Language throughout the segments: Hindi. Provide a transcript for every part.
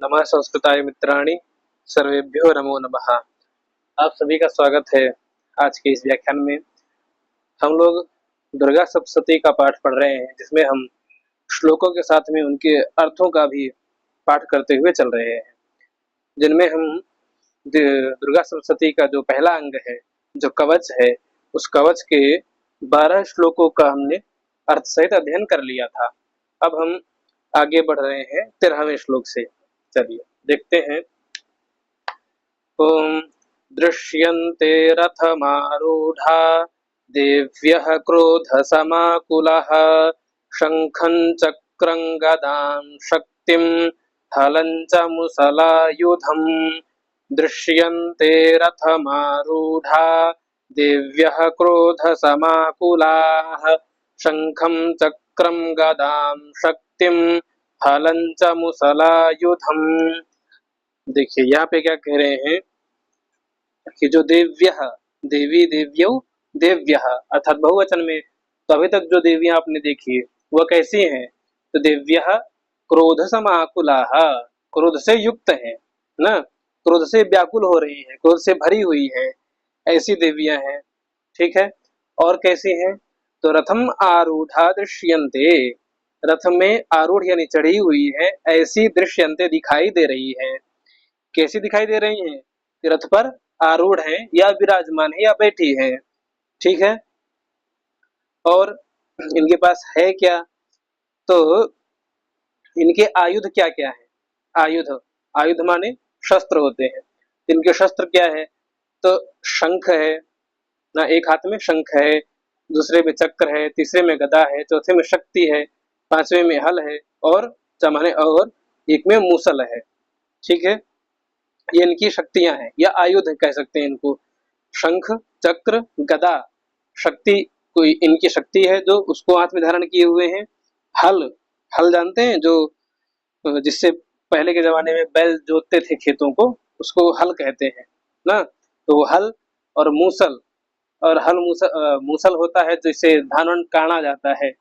नमः संस्कृताय मित्राणि, सर्वेभ्यो नमो नमः। आप सभी का स्वागत है आज के इस व्याख्यान में। हम लोग दुर्गा सप्तशती का पाठ पढ़ रहे हैं, जिसमें हम श्लोकों के साथ में उनके अर्थों का भी पाठ करते हुए चल रहे हैं, जिनमें हम दुर्गा सप्तशती का जो पहला अंग है, जो कवच है, उस कवच के 12 श्लोकों का हमने अर्थ सहित अध्ययन कर लिया था। अब हम आगे बढ़ रहे हैं 13वें श्लोक से। चलिए देखते हैं। ओम दृश्यन्ते रथमारूढ़ा देव्यः क्रोधसमाकुलः शंखं चक्रं गदां शक्तिं हलं च मुसलायुधम्। दृश्यन्ते रथमारूढ़ा देव्यः क्रोधसमाकुलाः शंखं चक्रं गदां शक्तिं हलं च मुसलायुधम्। देखिए यहाँ पे क्या कह रहे हैं कि जो देव्यः, देवी देव्यौ देव्यः अर्थात बहुवचन में, तो अभी तक जो देवियां आपने देखी वह कैसी हैं? तो देव्यः क्रोध समाकुलाः, क्रोध से युक्त है ना, क्रोध से व्याकुल हो रही है, क्रोध से भरी हुई है, ऐसी देवियां हैं। ठीक है, और कैसी हैं? तो रथम आरूढ़ा दृश्यन्ते, रथ में आरूढ़ यानी चढ़ी हुई है, ऐसी दृश्यन्ते दिखाई दे रही है। कैसी दिखाई दे रही हैं? कि रथ पर आरूढ़ है या विराजमान है या बैठी है। ठीक है, और इनके पास है क्या? तो इनके आयुध क्या क्या है? आयुध, आयुध माने शस्त्र होते हैं। इनके शस्त्र क्या है? तो शंख है ना, एक हाथ में शंख है, दूसरे में चक्र है, तीसरे में गदा है, चौथे में शक्ति है, पांचवें में हल है, और चमाने और एक में मूसल है। ठीक है, ये इनकी शक्तियां हैं या आयुध कह सकते हैं इनको। शंख चक्र गदा, शक्ति कोई इनकी शक्ति है जो उसको हाथ में धारण किए हुए हैं। हल, हल जानते हैं, जो जिससे पहले के जमाने में बैल जोतते थे खेतों को, उसको हल कहते हैं ना, तो वो हल। और मूसल, और हल मूसल, मूसल होता है जिससे धान काटा जाता है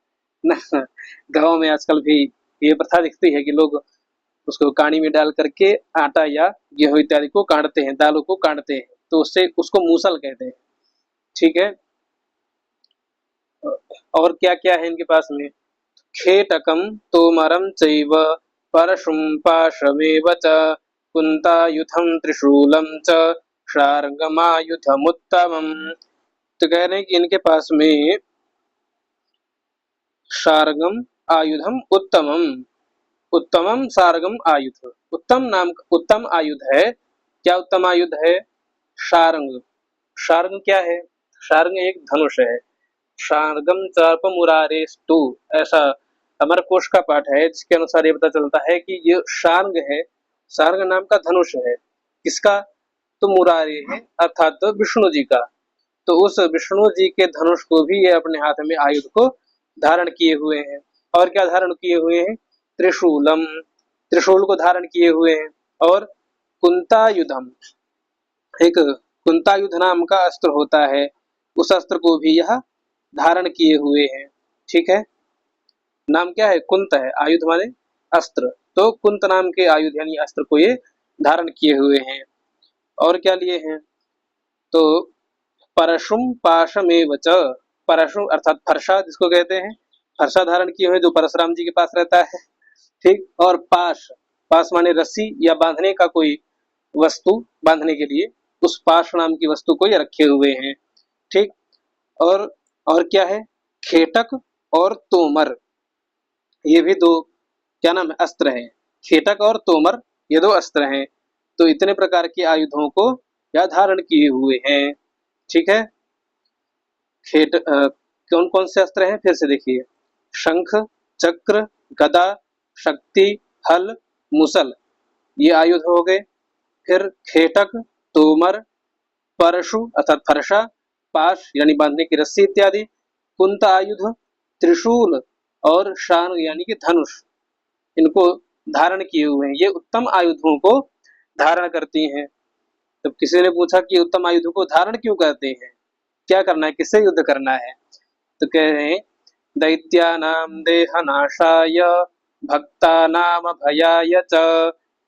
ना। गाँव में आजकल भी ये प्रथा दिखती है कि लोग उसको कानी में डाल करके आटा या गेहूं इत्यादि को काटते हैं, दालों को काटते हैं, तो उससे उसको मूसल कहते हैं। ठीक है, और क्या क्या है इनके पास में? खेटकम तोमरम चैव परशुम पाशमेव च कुंतायुधम त्रिशूलम च शार्गमायुधमुत्तमम्। तो कह रहे हैं कि इनके पास में शार्गम आयुधम उत्तमम, उत्तमम सार्गम आयुध, उत्तम नाम उत्तम आयुध है। क्या उत्तम आयुध है? शार्ंग। शार्ंग क्या है? शार्ंग एक धनुष है। शार्गम चाप मुरारेस्तु, ऐसा अमरकोश का पाठ है, जिसके अनुसार ये पता चलता है कि ये शार्ंग है, शार्ंग नाम का धनुष है। किसका? तो मुरारे है, अर्थात तो विष्णु जी का। तो उस विष्णु जी के धनुष को भी ये अपने हाथ में आयुध को धारण किए हुए हैं। और क्या धारण किए हुए हैं? त्रिशूलम, त्रिशूल को धारण किए हुए हैं। और कुंतायुधम, एक कुंतायुध नाम का अस्त्र होता है, उस अस्त्र को भी यह धारण किए हुए हैं। ठीक है, नाम क्या है? कुंत है, आयुध माने अस्त्र, तो कुंत नाम के आयुध यानी अस्त्र को ये धारण किए हुए हैं। और क्या लिए हैं? तो परशुम पाशमेव च, परशु अर्थात फरसा जिसको कहते हैं, फरसा धारण किए हुए जो परशुराम जी के पास रहता है। ठीक, और पाश, पाश माने रस्सी या बांधने का कोई वस्तु, बांधने के लिए उस पाश नाम की वस्तु को ये रखे हुए हैं। ठीक, और क्या है? खेटक और तोमर, ये भी दो क्या नाम है? अस्त्र हैं। खेटक और तोमर ये दो अस्त्र हैं। तो इतने प्रकार के आयुधों को या धारण किए हुए हैं। ठीक है, कौन कौन से अस्त्र हैं फिर से देखिए? शंख चक्र गदा शक्ति हल मुसल, ये आयुध हो गए। फिर खेटक तोमर परशु अर्थात फरसा, पाश यानी बांधने की रस्सी इत्यादि, कुंत आयुध, त्रिशूल और शार्ंग यानी कि धनुष, इनको धारण किए हुए हैं। ये उत्तम आयुधों को धारण करती हैं। तो किसी ने पूछा कि उत्तम आयुधों को धारण क्यों करते हैं, क्या करना है, किससे युद्ध करना है? तो कह रहे हैं दैत्यानां देहनाशाय भक्तानाम भयाय च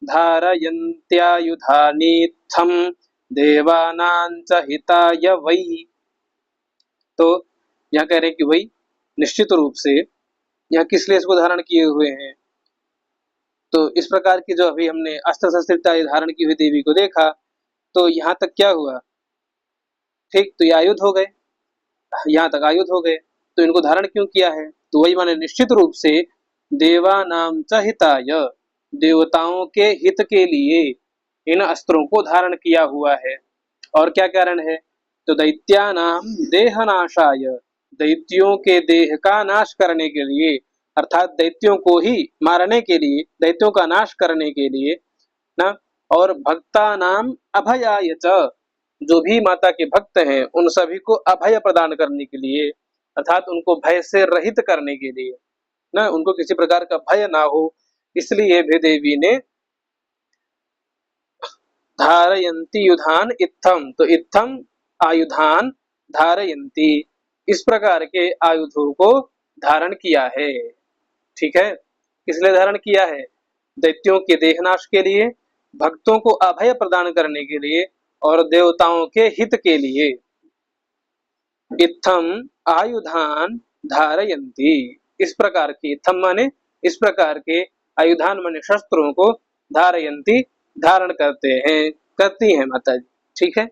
धारयन्त्यायुधानीत्थं देवानां च हिताय वै। तो यहाँ कह रहे हैं कि वही निश्चित रूप से यहाँ किस लिए इसको धारण किए हुए हैं। तो इस प्रकार की जो अभी हमने अस्त्र शस्त्र धारण की हुई देवी को देखा, तो यहाँ तक क्या हुआ, ठीक, तो ये आयुध हो गए, यहाँ तक आयुध हो गए। तो इनको धारण क्यों किया है, तो वही माने निश्चित रूप से देवानाम च हिताय, देवताओं के हित के लिए इन अस्त्रों को धारण किया हुआ है। और क्या कारण है, तो दैत्यानाम देहनाशाय, दैत्यों के देह का नाश करने के लिए, अर्थात दैत्यों को ही मारने के लिए, दैत्यों का नाश करने के लिए ना। और भक्ता नाम अभयाय च, जो भी माता के भक्त हैं उन सभी को अभय प्रदान करने के लिए, अर्थात उनको भय से रहित करने के लिए ना, उनको किसी प्रकार का भय ना हो, इसलिए भी देवी ने धारयन्ती युधान इत्थम, तो इत्थम आयुधान धारयन्ती, इस प्रकार के आयुधों को धारण किया है। ठीक है, इसलिए धारण किया है दैत्यों के देहनाश के लिए, भक्तों को अभय प्रदान करने के लिए और देवताओं के हित के लिए। इत्थम आयुधान धारयन्ती, इस प्रकार के, इत्थम माने इस प्रकार के, आयुधान माने शस्त्रों को, धारयन्ती धारण करते हैं, करती हैं माता जी। ठीक है,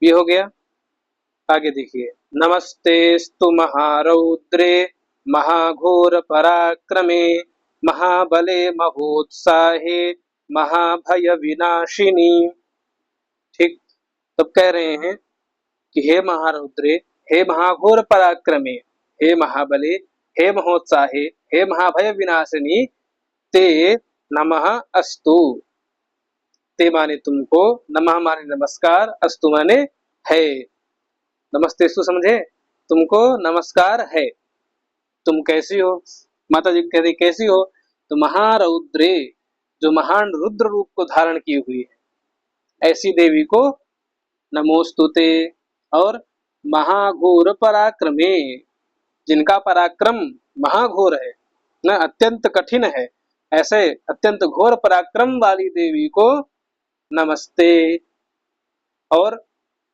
ये हो गया। आगे देखिए, नमस्तेस्तु महारौद्रे महाघोर पराक्रमे महाबले महोत्साहे महाभय विनाशिनी। ठीक, तब कह रहे हैं कि हे महारौद्रे, हे महाघोर पराक्रमे, हे महाबले, हे महोत्साहे, हे महाभय विनाशिनी, ते नमः अस्तु। ते माने तुमको, नमः माने नमस्कार, अस्तु माने है, नमस्तेस्तु समझे, तुमको नमस्कार है। तुम कैसी हो, माता जी कह रही कैसी हो, तो महारौद्रे, जो महान रुद्र रूप को धारण की हुई है ऐसी देवी को नमोस्तुते। और महाघोर पराक्रमे, जिनका पराक्रम महाघोर है न, अत्यंत कठिन है, ऐसे अत्यंत घोर पराक्रम वाली देवी को नमस्ते। और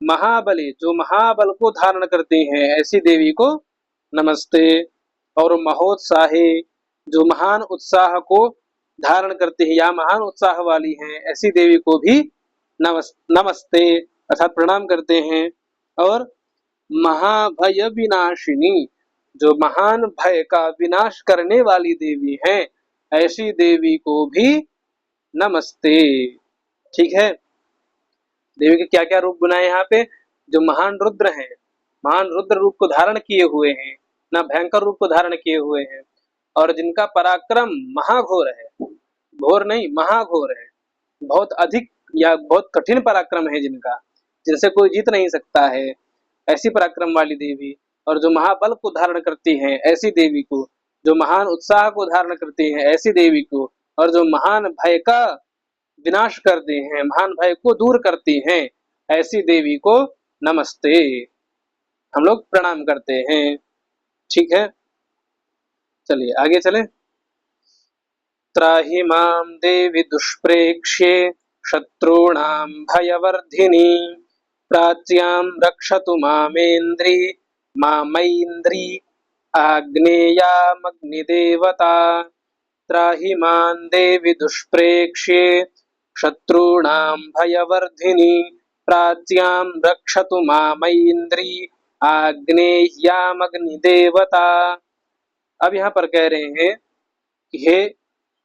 महाबली, जो महाबल को धारण करती हैं ऐसी देवी को नमस्ते। और महोत्साहे, जो महान उत्साह को धारण करती है या महान उत्साह वाली हैं ऐसी देवी को भी नमस्ते, अर्थात प्रणाम करते हैं। और महाभय विनाशिनी, जो महान भय का विनाश करने वाली देवी है ऐसी देवी को भी नमस्ते। ठीक है, देवी के क्या क्या रूप बनाए यहाँ पे, जो महान रुद्र हैं, महान रुद्र रूप को धारण किए हुए हैं ना, भयंकर रूप को धारण किए हुए हैं, और जिनका पराक्रम महाघोर है, घोर नहीं महाघोर है, बहुत अधिक या बहुत कठिन पराक्रम है जिनका, जिनसे कोई जीत नहीं सकता है, ऐसी पराक्रम वाली देवी। और जो महाबल को धारण करती हैं ऐसी देवी को, जो महान उत्साह को धारण करती हैं ऐसी देवी को, और जो महान भय का विनाश करते हैं, महान भय को दूर करती हैं ऐसी देवी को नमस्ते, हम लोग प्रणाम करते हैं। ठीक है, चलिए आगे चले। त्राहि मां देवी दुष्प्रेक्ष्ये शत्रूणां भयवर्धिनी प्राच्यां रक्षतु मामेन्द्री मामैन्द्री आग्नेयामग्निदेवता। त्राहि मां देवी दुष्प्रेक्ष्ये शत्रूणां भयवर्धिनी प्राच्यां रक्षतु मामैन्द्री आग्नेयामग्निदेवता। अब यहाँ पर कह रहे हैं कि हे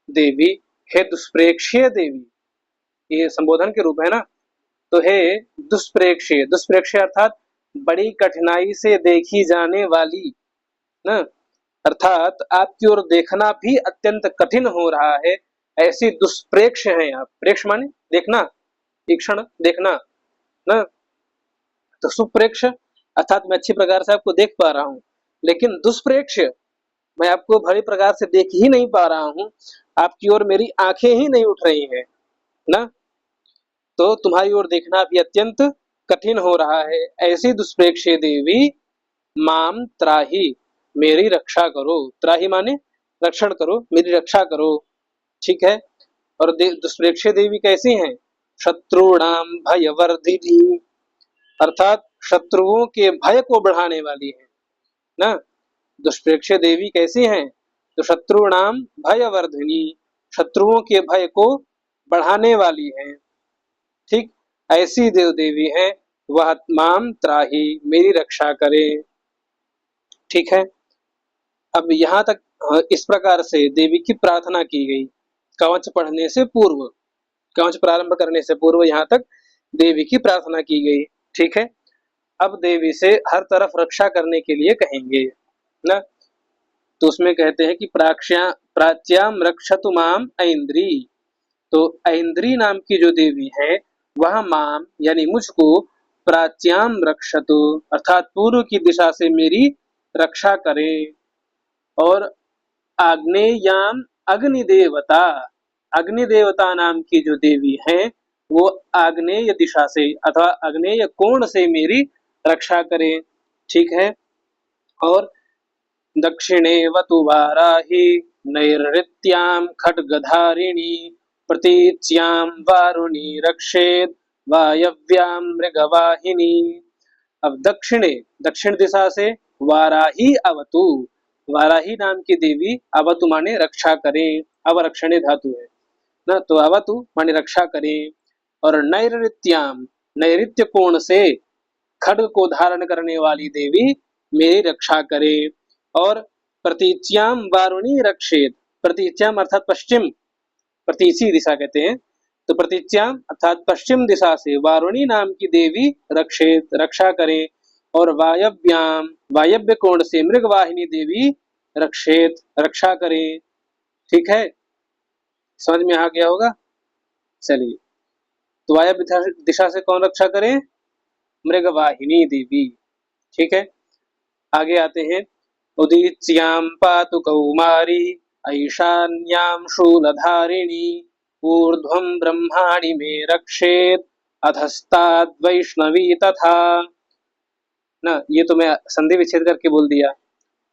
देवी, हे दुष्प्रेक्ष्य देवी, ये संबोधन के रूप है ना, तो हे दुष्प्रेक्ष्य, दुष्प्रेक्ष्य अर्थात बड़ी कठिनाई से देखी जाने वाली ना, अर्थात आपकी ओर देखना भी अत्यंत कठिन हो रहा है ऐसी दुष्प्रेक्ष है आप। प्रेक्ष माने देखना, तीक्ष्ण देखना ना, तो सुप्रेक्ष अर्थात मैं अच्छी प्रकार से आपको देख पा रहा हूँ, लेकिन दुष्प्रेक्ष मैं आपको भली प्रकार से देख ही नहीं पा रहा हूँ, आपकी ओर मेरी आंखें ही नहीं उठ रही हैं ना, तो तुम्हारी ओर देखना भी अत्यंत कठिन हो रहा है। ऐसी दुष्प्रेक्ष देवी माम त्राही, मेरी रक्षा करो, त्राही माने रक्षण करो, मेरी रक्षा करो। ठीक है, और दुष्प्रेक्ष देवी कैसी हैं? शत्रुणाम भयवर्धिनी, अर्थात शत्रुओं के भय को बढ़ाने वाली है ना। दुष्प्रेक्ष देवी कैसी हैं? तो शत्रुणाम भयवर्धिनी, शत्रुओं के भय को बढ़ाने वाली है। ठीक, ऐसी देव देवी है, वह माम त्राही, मेरी रक्षा करे। ठीक है, अब यहाँ तक इस प्रकार से देवी की प्रार्थना की गई कवच पढ़ने से पूर्व, कवच प्रारंभ करने से पूर्व यहाँ तक देवी की प्रार्थना की गई। ठीक है, अब देवी से हर तरफ रक्षा करने के लिए कहेंगे ना। तो उसमें कहते हैं कि प्राच्याम रक्षतु माम ऐन्द्री, तो ऐन्द्री नाम की जो देवी है वह माम यानी मुझको प्राच्याम रक्षतु अर्थात पूर्व की दिशा से मेरी रक्षा करे। और आग्नेयाम अग्निदेवता, अग्निदेवता नाम की जो देवी है वो आग्नेय दिशा से अथवा आग्नेय कोण से मेरी रक्षा करे। ठीक है, और दक्षिणे वतु वाराही नैऋत्याम खड्गधारिणी प्रतीच्याम वारुणी रक्षेद वायव्याम मृगवाहिनी। अब दक्षिणे, दक्षिण दिशा से वाराही अवतु, वाराही नाम की देवी अवतु माने रक्षा करें, अवरक्षणे धातु है ना, तो अवतु माने रक्षा करें। और नैऋत्याम, नैऋत्य कोण से खड्ग को धारण करने वाली देवी मेरी रक्षा करे। और प्रतीच्याम वारुणी रक्षेत, प्रतीच्याम अर्थात पश्चिम, प्रतीची दिशा कहते हैं, तो प्रतीच्याम अर्थात पश्चिम दिशा से वारुणी नाम की देवी रक्षेत, रक्षा करे। और वायव्याम, वायव्य कोण से मृगवाहिनी देवी रक्षेत, रक्षा करे। ठीक है, समझ में आ गया होगा। चलिए, तो वायव्य दिशा से कौन रक्षा करे? मृगवाहिनी देवी। ठीक है, आगे आते हैं। उदीच्याम पातु कौमारी ऐशान्याम शूलधारिणी ऊर्ध्वं ब्रह्माणि मे रक्षेत अधस्ताद् वैष्णवी तथा ना। ये तो मैं संधि विच्छेद करके बोल दिया,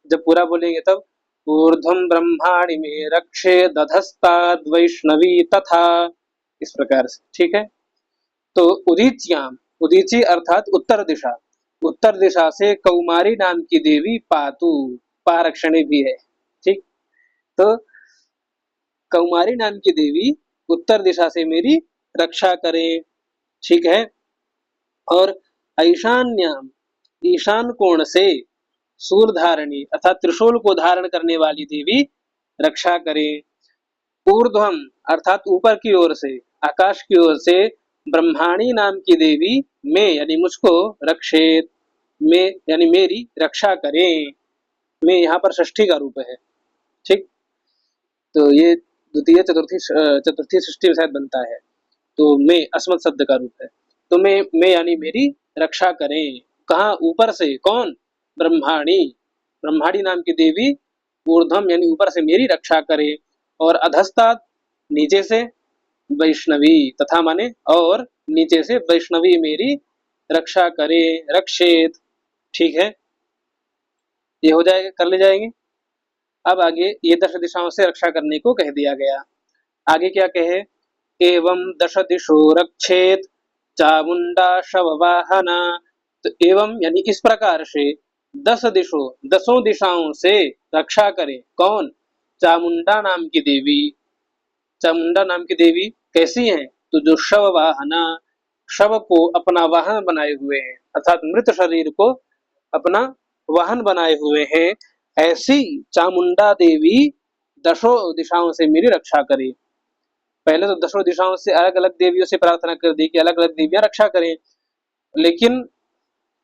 जब पूरा बोलेंगे तब ऊर्ध्वं ब्रह्माणि मे रक्षेत अधस्ताद् वैष्णवी तथा, इस प्रकार से। ठीक है, तो उदीच्याम, उदीची अर्थात उत्तर दिशा, उत्तर दिशा से कौमारी नाम की देवी पातु, पारक्षणी भी है। ठीक, तो कौमारी नाम की देवी उत्तर दिशा से मेरी रक्षा करे। ठीक है, और ऐशान्याम, ईशान कोण से सूर्धारणी अर्थात त्रिशूल को धारण करने वाली देवी रक्षा करे। ऊर्ध्वम अर्थात ऊपर की ओर से, आकाश की ओर से ब्रह्माणी नाम की देवी में यानी मुझको रक्षेत, में यानी मेरी रक्षा करें। में यहाँ पर षष्ठी का रूप है। ठीक, तो ये द्वितीय चतुर्थी चतुर्थी षष्ठी में शायद बनता है, तो में अस्मत् शब्द का रूप है। तो में यानी मेरी रक्षा करें। कहाँ? ऊपर से। कौन? ब्रह्माणी, ब्रह्माणी नाम की देवी ऊर्ध्वम यानी ऊपर से मेरी रक्षा करे। और अधस्तात् नीचे से, वैष्णवी तथा माने और नीचे से वैष्णवी मेरी रक्षा करे, रक्षेत। ठीक है, ये हो जाएगा, कर ले जाएंगे। अब आगे ये 10 दिशाओं से रक्षा करने को कह दिया गया। आगे क्या कहे? एवं 10 दिशो रक्षेत चामुंडा शववाहना। तो एवं यानी इस प्रकार से 10 दिशों, 10 दिशाओं से रक्षा करे। कौन? चामुंडा नाम की देवी। चामुंडा नाम की देवी कैसी है? तो जो शव वाहना, शव को अपना वाहन बनाए हुए हैं, अर्थात मृत शरीर को अपना वाहन बनाए हुए हैं, ऐसी चामुंडा देवी 10 दिशाओं से मेरी रक्षा करे। पहले तो 10 दिशाओं से अलग अलग देवियों से प्रार्थना कर दी कि अलग अलग देवियां रक्षा करें, लेकिन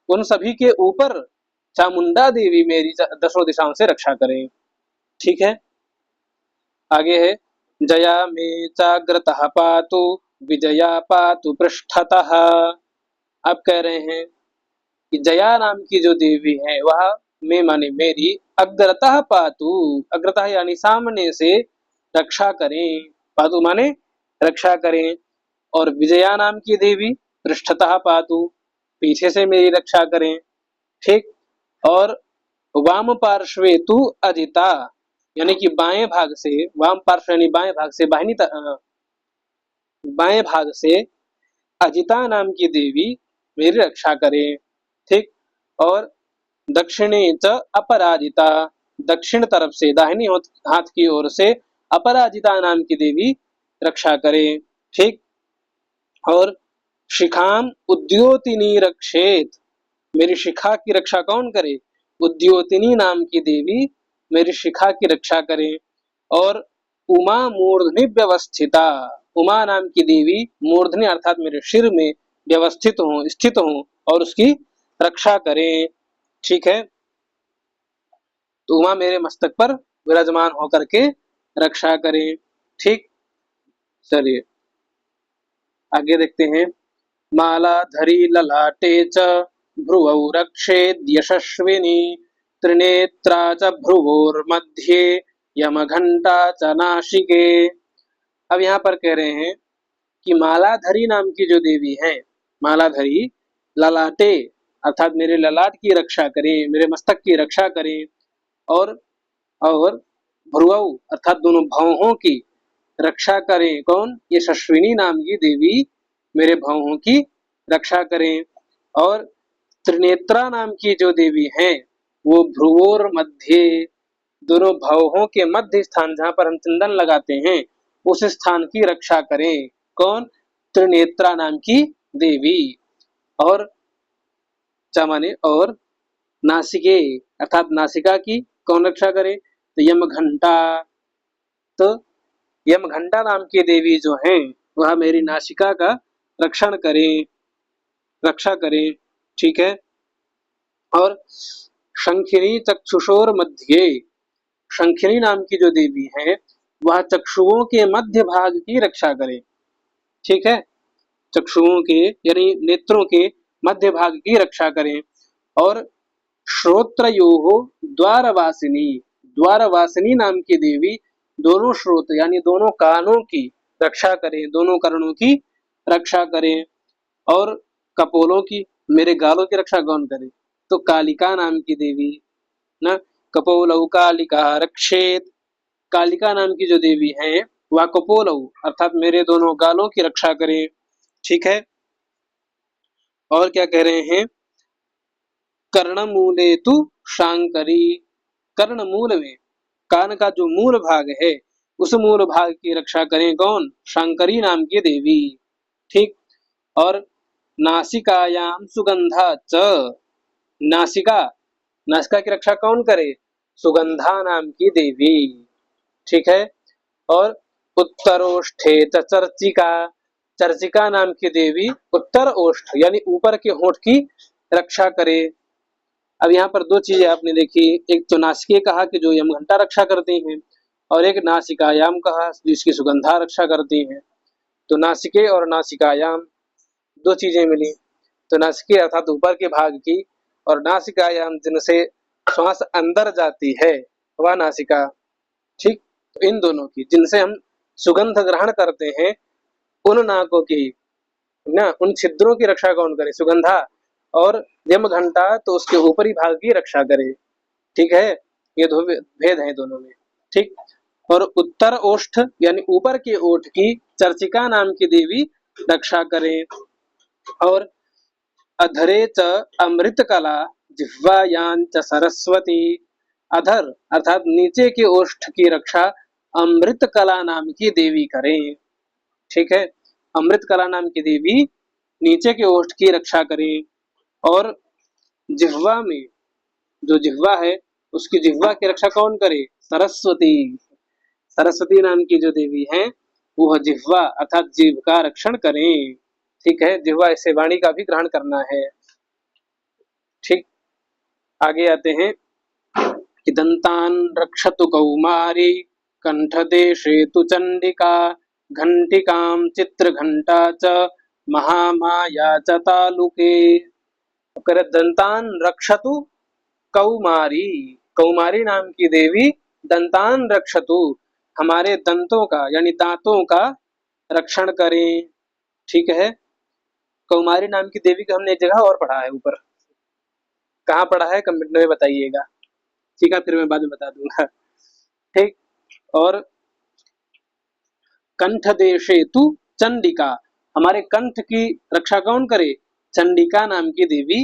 उन सभी के ऊपर चामुंडा देवी मेरी 10 दिशाओं से रक्षा करें। ठीक है, आगे है जया में जाग्रतः पातु विजया पातु पृष्ठतः। अब कह रहे हैं कि जया नाम की जो देवी है वह में माने मेरी अग्रतः पातु, अग्रतः यानी सामने से रक्षा करें, पातु माने रक्षा करें। और विजया नाम की देवी पृष्ठतः पातु, पीछे से मेरी रक्षा करें। ठीक, और वाम पार्श्वे तु अजिता यानी कि बाएं भाग से, वाम पार्श्व यानी बाएं भाग से, बाएं भाग से अजिता नाम की देवी मेरी रक्षा करें। ठीक। और दक्षिणे च अपराजिता, दक्षिण तरफ से दाहिनी हाथ की ओर से अपराजिता नाम की देवी रक्षा करें। ठीक। और शिखाम उद्योतिनी रक्षेत, मेरी शिखा की रक्षा कौन करे? उद्योतिनी नाम की देवी मेरी शिखा की रक्षा करें। और उमा मूर्धनि व्यवस्थिता, उमा नाम की देवी मूर्धनि अर्थात मेरे सिर में व्यवस्थित हो, स्थित हो और उसकी रक्षा करें। ठीक है। तो उमा मेरे मस्तक पर विराजमान होकर के रक्षा करें। ठीक। चलिए आगे देखते हैं। मालाधरी ललाटे च भ्रुवौ रक्षेद यशस्विनी, त्रिनेत्रा च भ्रुवोर्मध्ये यमघंटा च नासिके। अब यहाँ पर कह रहे हैं कि मालाधरी नाम की जो देवी है, मालाधरी ललाटे अर्थात मेरे ललाट की रक्षा करें, मेरे मस्तक की रक्षा करें। और भ्रुवौ अर्थात दोनों भौहों की रक्षा करें। कौन? ये यशस्विनी नाम की देवी मेरे भौहों की रक्षा करें। और त्रिनेत्रा नाम की जो देवी हैं वो भ्रुवोर मध्य, दोनों भौहों के मध्य स्थान जहां पर हम चंदन लगाते हैं उस स्थान की रक्षा करें। कौन? त्रिनेत्रा नाम की देवी। और माने और नासिके अर्थात नासिका की कौन रक्षा करे? तो यम घंटा, तो यम घंटा नाम की देवी जो हैं वह मेरी नासिका का रक्षण करें, रक्षा करें। ठीक है। और शंखिनी चक्षुषोर मध्य, शंखिनी नाम की जो देवी है वह चक्षुओं के मध्य भाग की रक्षा करे। ठीक है। चक्षुओं के यानी नेत्रों के मध्य भाग की रक्षा करें। और श्रोत्रयोः द्वारवासिनी, द्वारवासिनी नाम की देवी दोनों श्रोत यानी दोनों कानों की रक्षा करें, दोनों कर्णों की रक्षा करें। और कपोलों की, मेरे गालों की रक्षा कौन करे? तो कालिका नाम की देवी न, कपोलौ कालिका रक्षेत, कालिका नाम की जो देवी है वह कपोलौ अर्थात मेरे दोनों गालों की रक्षा करें। ठीक है। और क्या कह रहे हैं? कर्णमूले तु शांकरी, कर्ण मूल में, कान का जो मूल भाग है उस मूल भाग की रक्षा करें। कौन? शांकरी नाम की देवी। ठीक। और नासिकायाम सुगंधा च, नासिका, नासिका की रक्षा कौन करे? सुगंधा नाम की देवी। ठीक है। और उत्तरोष्ठे च चर्चिका, चर्चिका नाम की देवी उत्तर ओष्ठ यानी ऊपर के होठ की रक्षा करे। अब यहाँ पर दो चीजें आपने देखी, एक तो नासिके कहा कि जो यमघंटा रक्षा करते हैं, और एक नासिकायाम कहा जिसकी सुगंधा रक्षा करती हैं। तो नासिके और नासिकायाम दो चीजें मिली। तो नासिके अर्थात ऊपर के भाग की, और नासिकायाम जिनसे श्वास अंदर जाती है वह नासिका। ठीक। तो इन दोनों की, जिनसे हम सुगंध ग्रहण करते हैं उन नाकों की ना, उन छिद्रों की रक्षा कौन करे? सुगंधा। और यम घंटा तो उसके ऊपरी भाग की रक्षा करे। ठीक है। ये दो भेद हैं दोनों में। ठीक। और उत्तर ओष्ठ यानी ऊपर के ओठ की चर्चिका नाम की देवी रक्षा करे। और अधरे च अमृत कला जिह्वायां च सरस्वती, अधर अर्थात नीचे के ओष्ठ की रक्षा अमृत कला नाम की देवी करें। ठीक है। अमृत कला नाम की देवी नीचे के ओष्ठ की रक्षा करें। और जिह्वा में, जो जिह्वा है उसकी जिह्वा की रक्षा कौन करे? सरस्वती, सरस्वती नाम की जो देवी है वह जिह्वा अर्थात जीभ का रक्षण करें। ठीक है। जिह्वा इसे वाणी का भी ग्रहण करना है। ठीक। आगे आते हैं कि दंतान रक्षतु कौमारी, कंठदेशे तु चंडिका, घंटिकां चित्रघंटा च महामाया च तालुके। दंतान रक्षतु कौमारी, कौमारी नाम की देवी दंतान रक्षतु हमारे दंतों का यानी दांतों का रक्षण करें। ठीक है। कौमारी नाम की देवी का हमने एक जगह और पढ़ा है ऊपर, कहाँ पढ़ा है कमेंट में बताइएगा। ठीक है, फिर मैं बाद में बता दूंगा। ठीक। और कंठ देशे तु चंडिका, हमारे कंठ की रक्षा कौन करे? चंडिका नाम की देवी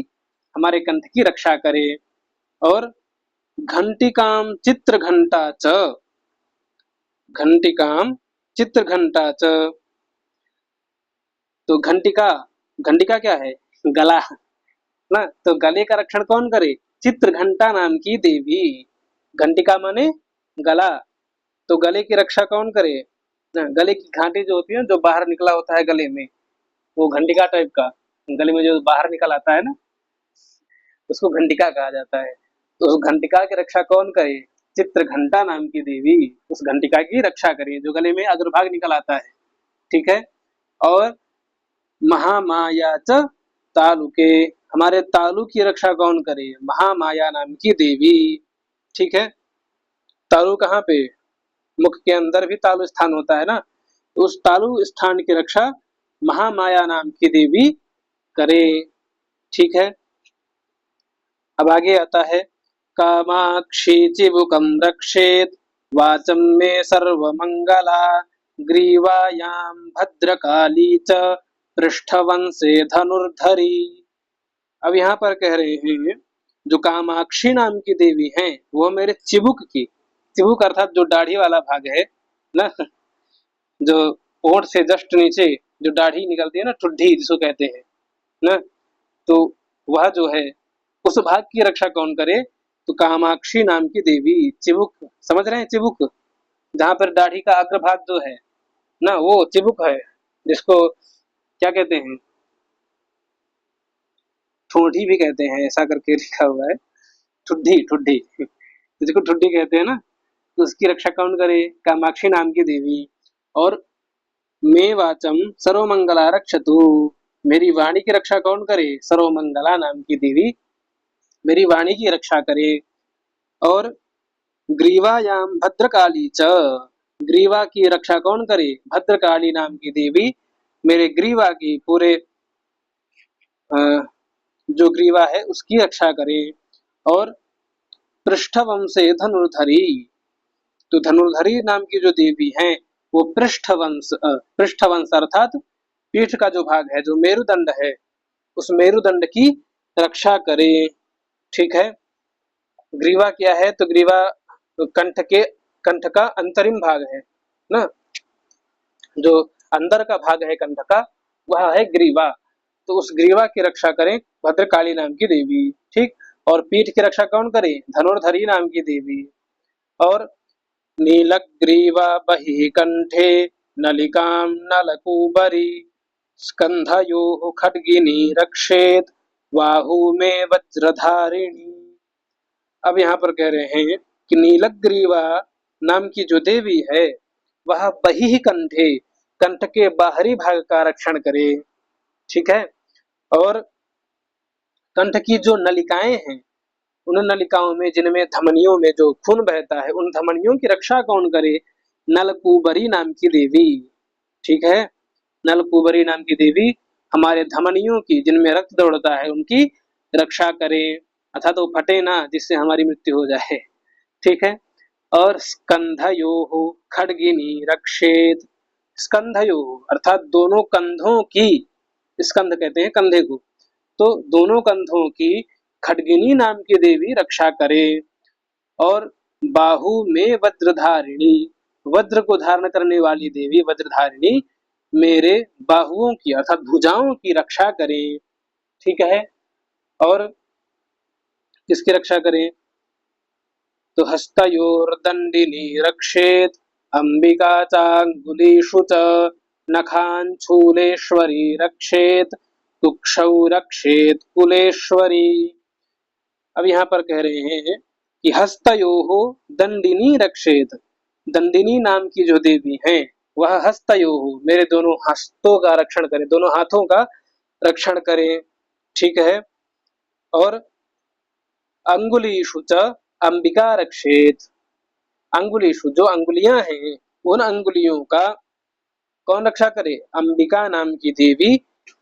हमारे कंठ की रक्षा करे। और घंटिकाम चित्र घंटा च, घंटिकाम चित्र घंटा च, तो घंटिका, घंटिका क्या है? गला ना, तो गले का रक्षण कौन करे? चित्र घंटा नाम की देवी। घंटिका माने गला, तो गले की रक्षा कौन करे? ना, गले की घाटी जो होती है, जो बाहर निकला होता है गले में, वो घंटिका टाइप का, गले में जो बाहर निकल आता है ना, उसको घंटिका कहा जाता है। तो उस घंटिका की रक्षा कौन करे? चित्र घंटा नाम की देवी उस घंटिका की रक्षा करे, जो गले में अग्रभाग निकल आता है। ठीक है। और महामाया च तालुके, हमारे तालु की रक्षा कौन करे? महामाया नाम की देवी। ठीक है। तालु कहाँ पे? मुख के अंदर भी तालु स्थान होता है ना, तो उस तालु स्थान की रक्षा महामाया नाम की देवी करे। ठीक है। अब आगे आता है, कामाक्षी चिबुकम रक्षेत वाचम मे सर्वमंगला ग्रीवायां भद्रकाली च पृष्ठवंशे धनुर्धरी। अब यहाँ पर कह रहे हैं, जो कामाक्षी नाम की देवी हैं, वो मेरे चिबुक की, चिबुक अर्थात जो दाढ़ी वाला भाग है ना, जो ओठ से जस्ट नीचे जो दाढ़ी निकलती है ना, ठुड्डी जिसको कहते हैं ना, तो वह जो है उस भाग की रक्षा कौन करे? तो कामाक्षी नाम की देवी। चिबुक समझ रहे हैं? चिबुक जहां पर दाढ़ी का अग्रभाग जो है ना, वो चिबुक है, जिसको क्या कहते हैं? ठोड़ी भी कहते हैं, ऐसा करके लिखा हुआ है, ठुड्डी, ठुड्डी जिसको ठुड्डी कहते हैं ना, तो उसकी रक्षा कौन करे? कामाक्षी नाम की देवी। और मे वाचम सर्वमंगला रक्षतु, मेरी वाणी की रक्षा कौन करे? सर्वमंगला नाम की देवी मेरी वाणी की रक्षा करे। और ग्रीवायाम भद्रकाली च, ग्रीवा की रक्षा कौन करे? भद्रकाली नाम की देवी मेरे ग्रीवा की पूरे जो ग्रीवा है उसकी रक्षा करे। और पृष्ठवंशे धनुर्धरी, तो धनुर्धरी नाम की जो देवी हैं, वो पृष्ठवंश, पृष्ठवंश अर्थात पीठ का जो भाग है, जो मेरुदंड है, उस मेरुदंड की रक्षा करे। ठीक है। ग्रीवा क्या है? तो ग्रीवा कंठ के, कंठ का अंतरिम भाग है ना, जो अंदर का भाग है कंठ का, वह है ग्रीवा। तो उस ग्रीवा की रक्षा करें भद्रकाली नाम की देवी। ठीक। और पीठ की रक्षा कौन करे? धनुर्धरी नाम की देवी। और नीलग्रीवा बहिः कंठे नलिकां नलकूबरी स्कंधयोः खड्गिनी रक्षेत बाहु में वज्रधारिणी। अब यहाँ पर कह रहे हैं कि नीलग्रीवा नाम की जो देवी है, वह बहिः कंठे, कंठ के बाहरी भाग का रक्षण करे। ठीक है। और कंठ की जो नलिकाएं हैं, उन नलिकाओं में, जिनमें धमनियों में जो खून बहता है, उन धमनियों की रक्षा कौन करे? नलकूबरी नाम की देवी। ठीक है। नलकूबरी नाम की देवी हमारे धमनियों की, जिनमें रक्त दौड़ता है, उनकी रक्षा करे, अर्थात वो फटे ना, जिससे हमारी मृत्यु हो जाए। ठीक है। और स्कंधयोः खड्गिनी रक्षेत, स्कंधयोः अर्थात दोनों कंधों की, स्कंध कहते हैं कंधे को, तो दोनों कंधों की खड्गिनी नाम की देवी रक्षा करे। और बाहु में वज्रधारिणी, वज्र को धारण करने वाली देवी वज्रधारिणी मेरे बाहुओं की अर्थात भुजाओं की रक्षा करे। ठीक है। और किसकी रक्षा करें? तो हस्तयोर्दंडिनी रक्षेत अंबिका चांगुलीषु च नखान शूलेश्वरी रक्षेत कुक्षौ रक्षेत कुलेश्वरी। अब यहाँ पर कह रहे हैं कि हस्तयोः दंडिनी रक्षेत, दंडिनी नाम की जो देवी हैं, वह हस्तयोः मेरे दोनों हस्तों का रक्षण करें, दोनों हाथों का रक्षण करें। ठीक है। और अंगुलीषु च अंबिका रक्षेत, अंगुलीषु जो अंगुलियां हैं, उन अंगुलियों का कौन रक्षा करे? अंबिका नाम की देवी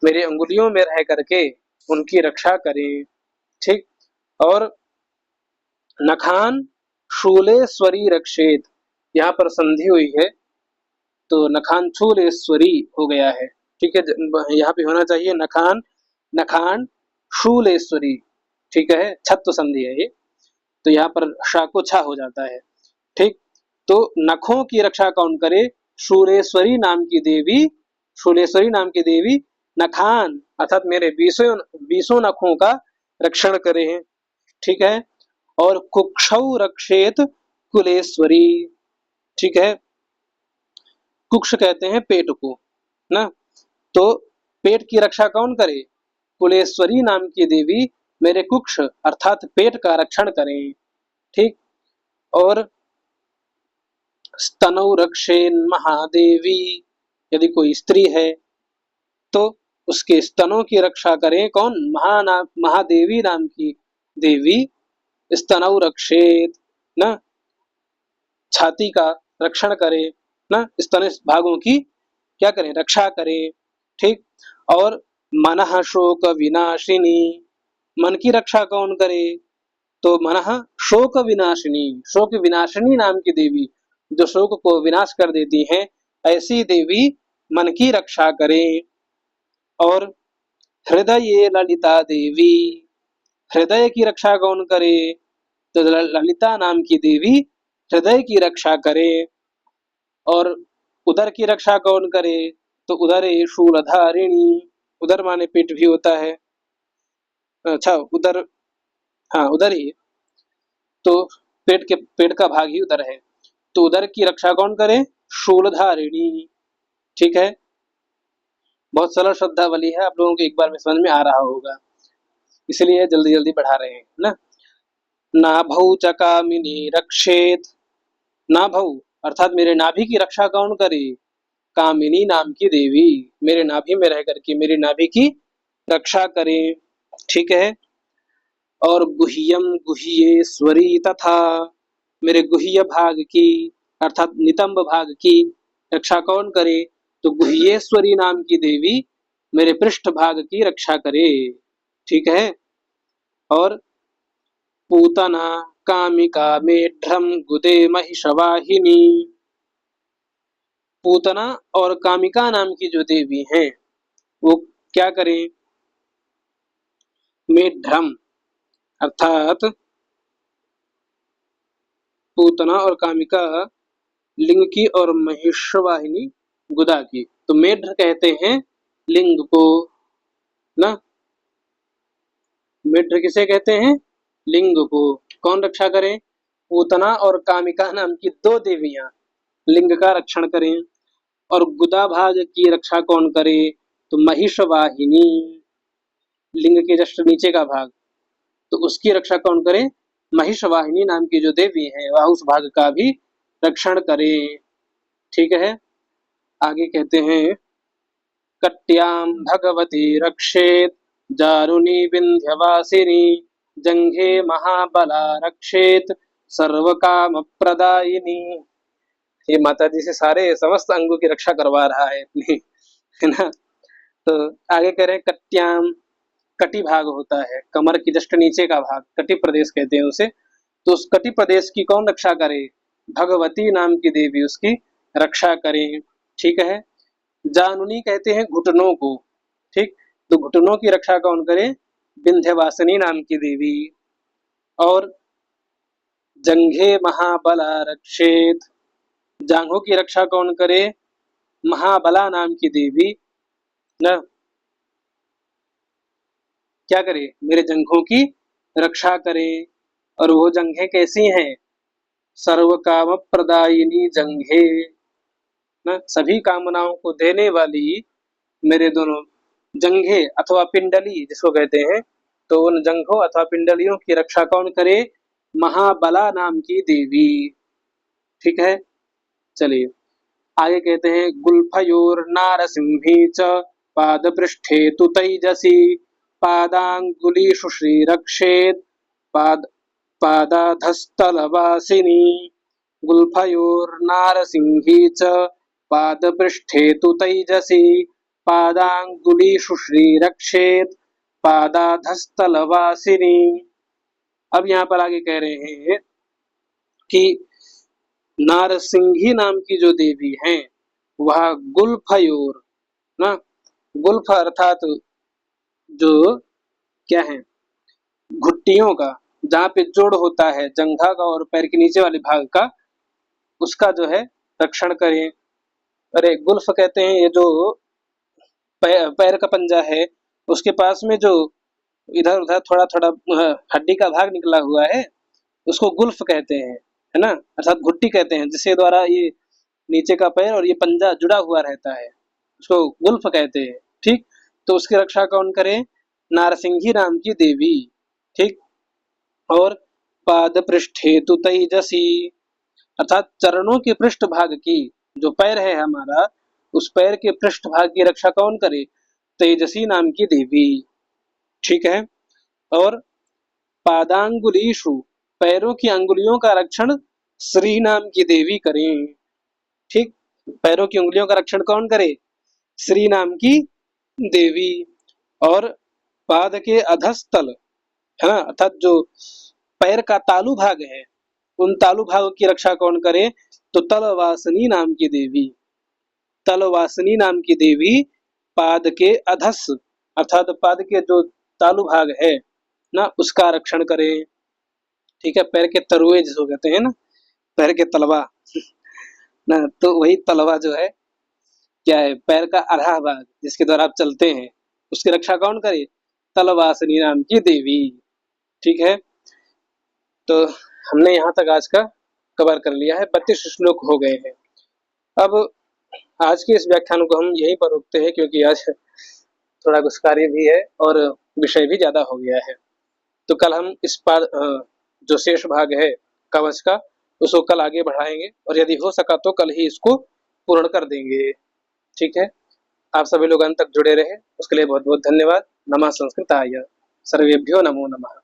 मेरे अंगुलियों में रह करके उनकी रक्षा करे। ठीक। और नखान शूलेश्वरी रक्षेत, यहाँ पर संधि हुई है, तो नखान शूलेश्वरी हो गया है। ठीक है, यहाँ पे होना चाहिए नखान शूलेश्वरी। ठीक है, छत्व संधि है ये, तो यहाँ पर शा को छा हो जाता है। ठीक, तो नखों की रक्षा कौन करे? शूलेश्वरी नाम की देवी, शूलेश्वरी नाम की देवी नखान अर्थात मेरे 20 नखों का रक्षण करे। ठीक है, और कुक्षौ रक्षेत कुलेश्वरी। ठीक है, कुक्ष कहते हैं पेट को ना, तो पेट की रक्षा कौन करे? कुलेश्वरी नाम की देवी मेरे कुक्ष अर्थात पेट का रक्षण करें। ठीक, और स्तनौ रक्षेन महादेवी, यदि कोई स्त्री है तो उसके स्तनों की रक्षा करें कौन? महादेवी नाम की देवी स्तनौ रक्षेत ना, छाती का रक्षण करे ना, स्तन भागों की क्या करें? रक्षा करें। ठीक, और मनः शोक विनाशिनी, मन की रक्षा कौन करे? तो मनः शोक विनाशिनी, शोक विनाशिनी नाम की देवी जो शोक को विनाश कर देती हैं, ऐसी देवी मन की रक्षा करें। और हृदय ललिता देवी, हृदय की रक्षा कौन करे? तो ललिता नाम की देवी हृदय की रक्षा करे। और उदर की रक्षा कौन करे? तो उदरे शूलधारिणी, उदर माने पेट भी होता है। अच्छा, उदर, हाँ उदर ही, तो पेट का भाग ही उदर है, तो उदर की रक्षा कौन करे? शूलधारिणी। ठीक है, बहुत सरल शब्दावली है, आप लोगों को एक बार में समझ में आ रहा होगा, इसलिए जल्दी जल्दी बढ़ा रहे हैं ना। नाभौ च कामिनी रक्षेत, नाभौ अर्थात मेरे नाभि की रक्षा कौन करे? कामिनी नाम की देवी मेरे नाभि में रह करके मेरी नाभि की रक्षा करें। ठीक है, और गुह्यम गुह्येश्वरी तथा, मेरे गुह्य भाग की अर्थात नितंब भाग की रक्षा कौन करे? तो गुह्येश्वरी नाम की देवी मेरे पृष्ठ भाग की रक्षा करे। ठीक है, और पूतना कामिका मेढ्रम गुदे महिषवाहिनी, पूतना और कामिका नाम की जो देवी हैं वो क्या करें? मेढ्रम अर्थात पूतना और कामिका लिंग की और महिषवाहिनी गुदा की, तो मेढ्र कहते हैं लिंग को ना, मेढ्र किसे कहते हैं? लिंग को। कौन रक्षा करें? पूतना और कामिका नाम की दो देवियां लिंग का रक्षण करें। और गुदा भाग की रक्षा कौन करे? तो महिषवाहिनी, लिंग के जस्ट नीचे का भाग, तो उसकी रक्षा कौन करे? महिषवाहिनी नाम की जो देवी है वह उस भाग का भी रक्षण करे। ठीक है, आगे कहते हैं कट्याम भगवती रक्षेत जारुणी विंध्यवासिनी, जंघे महाबला रक्षेत सर्व काम प्रदायिनी। ये माता जी से सारे समस्त अंगों की रक्षा करवा रहा है अपनी, है ना। तो आगे कह रहे हैं कट्याम, कटी भाग होता है कमर की जस्ट नीचे का भाग, कटी प्रदेश कहते हैं उसे, तो उस कटी प्रदेश की कौन रक्षा करे? भगवती नाम की देवी उसकी रक्षा करें। ठीक है, जानुनी कहते हैं घुटनों को। ठीक, तो घुटनों की रक्षा कौन करे? विंध्यवासिनी नाम की देवी। और जंघे महाबला रक्षेत, जांघों की रक्षा कौन करे? महाबला नाम की देवी न क्या करे? मेरे जंघों की रक्षा करे। और वो जंघें कैसी हैं? सर्व काम प्रदायिनी जंघे, न सभी कामनाओं को देने वाली मेरे दोनों जंघे अथवा पिंडली जिसको कहते हैं, तो उन जंघों अथवा पिंडलियों की रक्षा कौन करे? महाबला नाम की देवी। ठीक है, चलिए आगे कहते हैं गुल्फयोर नारसिंही च पाद पृष्ठे तु तैजसी, पादांगुलीषु श्रीरक्षेत पाद पादाधस्तलवासिनी, गुल्फयोर नारसिंही च पाद पृष्ठे तु तैजसी, पादांगुलीषु श्रीरक्षेत पादाधस्तलवासिनी। अब यहाँ पर आगे कह रहे हैं कि नारसिंही नाम की जो देवी हैं वह गुल्फयोर ना, गुल्फ अर्थात जो क्या है, घुट्टियों का, जहाँ पे जोड़ होता है जंघा का और पैर के नीचे वाले भाग का, उसका जो है रक्षण करें। अरे गुल्फ कहते हैं ये जो पैर का पंजा है, उसके पास में जो इधर उधर थोड़ा थोड़ा हड्डी का भाग निकला हुआ है, उसको गुल्फ कहते हैं, है ना, अर्थात घुट्टी कहते हैं, जिसके द्वारा ये नीचे का पैर और ये पंजा जुड़ा हुआ रहता है, उसको गुल्फ कहते हैं। ठीक, तो उसकी रक्षा कौन करे? नारसिंही नाम की देवी। ठीक, और पाद पृष्ठे तु तेजसी, अर्थात चरणों के पृष्ठ भाग की, जो पैर है हमारा, उस पैर के पृष्ठ भाग की रक्षा कौन करे? तेजसी नाम की देवी। ठीक है, और पादांगुलीषु, पैरों की अंगुलियों का रक्षण श्री नाम की देवी करें। ठीक, पैरों की उंगलियों का रक्षण कौन करे? श्री नाम की देवी। और पाद के अधस्तल, है ना, अर्थात जो पैर का तालू भाग है, उन तालू भागों की रक्षा कौन करे? तो तलवासनी नाम की देवी। तलवासनी नाम की देवी पाद के अधस, अर्थात पाद के जो तालू भाग है ना, उसका रक्षण करे। ठीक है, पैर के तरुए जिसको कहते हैं ना, पैर के तलवा ना, तो वही तलवा जो है क्या है? पैर का आधा भाग जिसके द्वारा आप चलते हैं, उसकी रक्षा कौन करे? तलवासनी नाम की देवी। ठीक है, तो हमने यहाँ तक आज का कवर कर लिया है, 32 श्लोक हो गए हैं। अब आज के इस व्याख्यान को हम यहीं पर रोकते हैं, क्योंकि आज थोड़ा कुछ कार्य भी है और विषय भी ज्यादा हो गया है। तो कल हम इस पर जो शेष भाग है कवच का, उसको कल आगे बढ़ाएंगे, और यदि हो सका तो कल ही इसको पूर्ण कर देंगे। ठीक है, आप सभी लोग अंत तक जुड़े रहे, उसके लिए बहुत बहुत धन्यवाद। नमः संस्कृताय, सर्वेभ्यो नमो नमः।